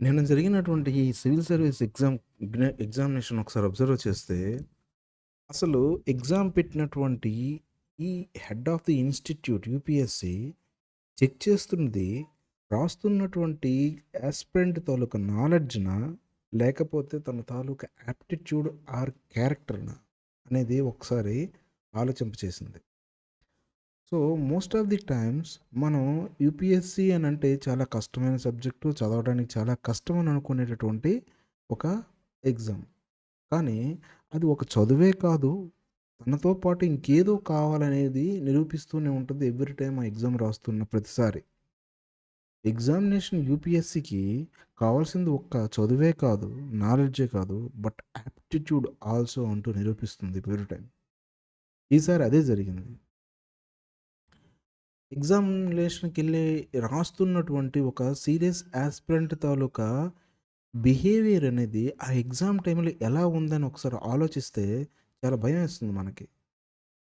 నిన్న జరిగినటువంటి ఈ సివిల్ సర్వీస్ ఎగ్జామినేషన్ ఒకసారి అబ్జర్వ్ చేస్తే, అసలు ఎగ్జామ్ పెట్టినటువంటి ఈ head of the institute UPSC check చేస్తున్నది రాస్తున్నటువంటి యాస్పిరెంట్ తాలూకా నాలెడ్జ్‌నా? లేకపోతే తన తాలూకా యాప్టిట్యూడ్ ఆర్ క్యారెక్టర్‌నా? అనేది ఒకసారి ఆలోచింపచేసింది. So, most of the times మనం యూపీఎస్‌సి అనంటే చాలా కష్టమైన సబ్జెక్టు, చదవడానికి చాలా కష్టం అని అనుకునేటటువంటి ఒక ఎగ్జామ్. కానీ అది ఒక చదువే కాదు, తనతో పాటు ఇంకేదో కావాలనేది నిరూపిస్తూనే ఉంటుంది ఎవ్రీ టైమ్ ఆ ఎగ్జామ్ రాస్తున్న ప్రతిసారి. ఎగ్జామినేషన్ యూపీఎస్‌సికి కావాల్సింది ఒక్క చదువే కాదు, నాలెడ్జే కాదు, బట్ యాప్టిట్యూడ్ ఆల్సో అంటూ నిరూపిస్తుంది ఎవ్రీ టైమ్. ఈసారి అదే జరిగింది. ఎగ్జామినేషన్‌కెళ్ళి రాస్తున్నటువంటి ఒక సీరియస్ యాస్పిరెంట్ తాలూకా బిహేవియర్ అనేది ఆ ఎగ్జామ్ టైమ్‌లో ఎలా ఉందని ఒకసారి ఆలోచిస్తే చాలా భయమేస్తుంది మనకి.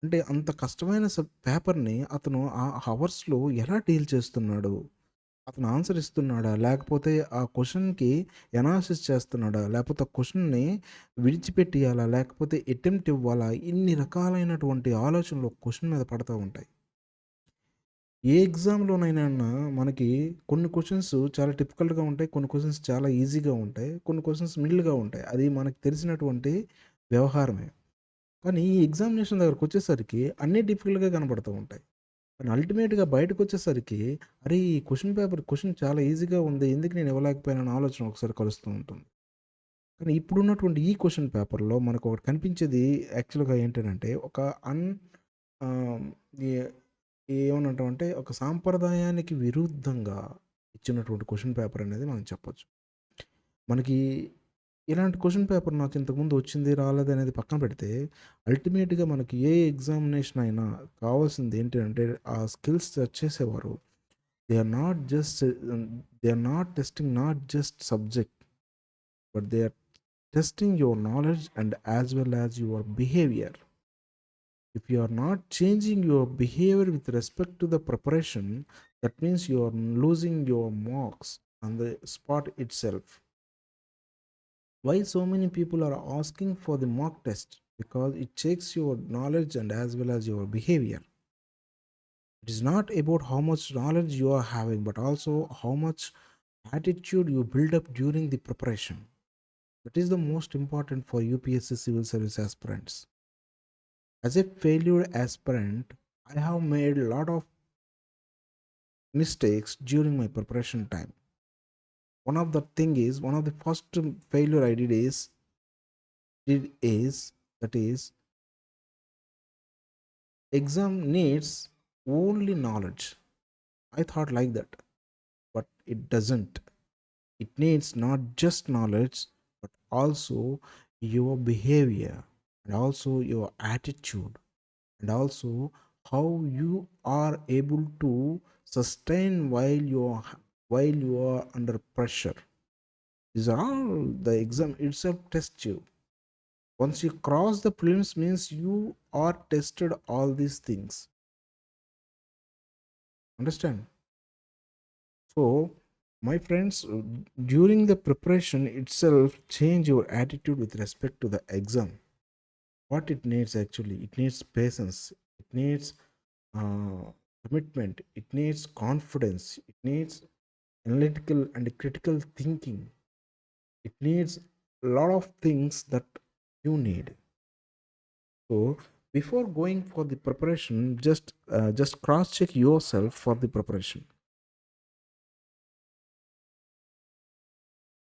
అంటే అంత కష్టమైన పేపర్‌ని అతను ఆ హవర్స్‌లో ఎలా డీల్ చేస్తున్నాడు? అతను ఆన్సర్ ఇస్తున్నాడా? లేకపోతే ఆ క్వెషన్‌కి ఎనాలిసిస్ చేస్తున్నాడా? లేకపోతే ఆ క్వెషన్‌ని విడిచిపెట్టేయాలా? లేకపోతే అటెంప్ట్ ఇవ్వాలా? ఇన్ని రకాలైనటువంటి ఆలోచనలు ఒక క్వెషన్ మీద పడతా ఉంటాయి. ఏ ఎగ్జామ్‌లోనైనా మనకి కొన్ని క్వెషన్స్ చాలా డిఫికల్ట్‌గా ఉంటాయి. కొన్ని క్వెషన్స్ చాలా ఈజీగా ఉంటాయి. కొన్ని క్వెషన్స్ మిడిల్‌గా ఉంటాయి. అది మనకు తెలిసినటువంటి వ్యవహారమే. కానీ ఈ ఎగ్జామినేషన్ దగ్గరకొచ్చేసరికి అన్నీ డిఫికల్ట్‌గా కనపడుతూ ఉంటాయి. కానీ అల్టిమేట్‌గా బయటకొచ్చేసరికి అరే! ఈ క్వెషన్ చాలా ఈజీగా ఉంది. ఎందుకు నేను ఇవ్వలేకపోయానన్న ఆలోచన ఒకసారి కలుస్తూ ఉంటుంది. కానీ ఇప్పుడున్నటువంటి ఈ క్వెషన్ పేపర్‌లో మనకొకటి కనిపించేది యాక్చువల్‌గా ఏంటనంటే ఒక అన్ ఆహ్, ఎ ఏమనంటామంటే ఒక సాంప్రదాయానికి విరుద్ధంగా ఇచ్చినటువంటి క్వెషన్ పేపర్ అనేది మనం చెప్పొచ్చు. మనకి ఇలాంటి క్వెషన్ పేపర్ నాకు ఇంతకుముందు వచ్చింది, రాలేదనేది పక్కన పెడితే, అల్టిమేట్‌గా మనకి ఏ ఎగ్జామినేషన్ అయినా కావాల్సింది ఏంటి అంటే, ఆ స్కిల్స్ సెర్చ్ చేసేవారు. They are not just they are not testing not just subject, but they are testing your knowledge and as well as your behaviour. If you are not changing your behavior with respect to the preparation, that means you are losing your marks on the spot itself. Why so many people are asking for the mock test? Because it checks your knowledge and as well as your behavior. It is not about how much knowledge you are having, but also how much attitude you build up during the preparation. That is the most important for UPSC civil service aspirants. As a failure aspirant, I have made a lot of mistakes during my preparation time. One of the first failure I did is that is exam needs only knowledge. I thought like that, but it doesn't. It needs not just knowledge, but also your behavior and also your attitude and also how you are able to sustain while you are under pressure. These are all the exam itself tests you. Once you cross the prelims means you are tested all these things. Understand? So, my friends, during the preparation itself, change your attitude with respect to the exam. What it needs actually, it needs patience, it needs uh, commitment, it needs confidence, it needs analytical and critical thinking. It needs a lot of things that you need. So before going for the preparation, just cross check yourself for the preparation.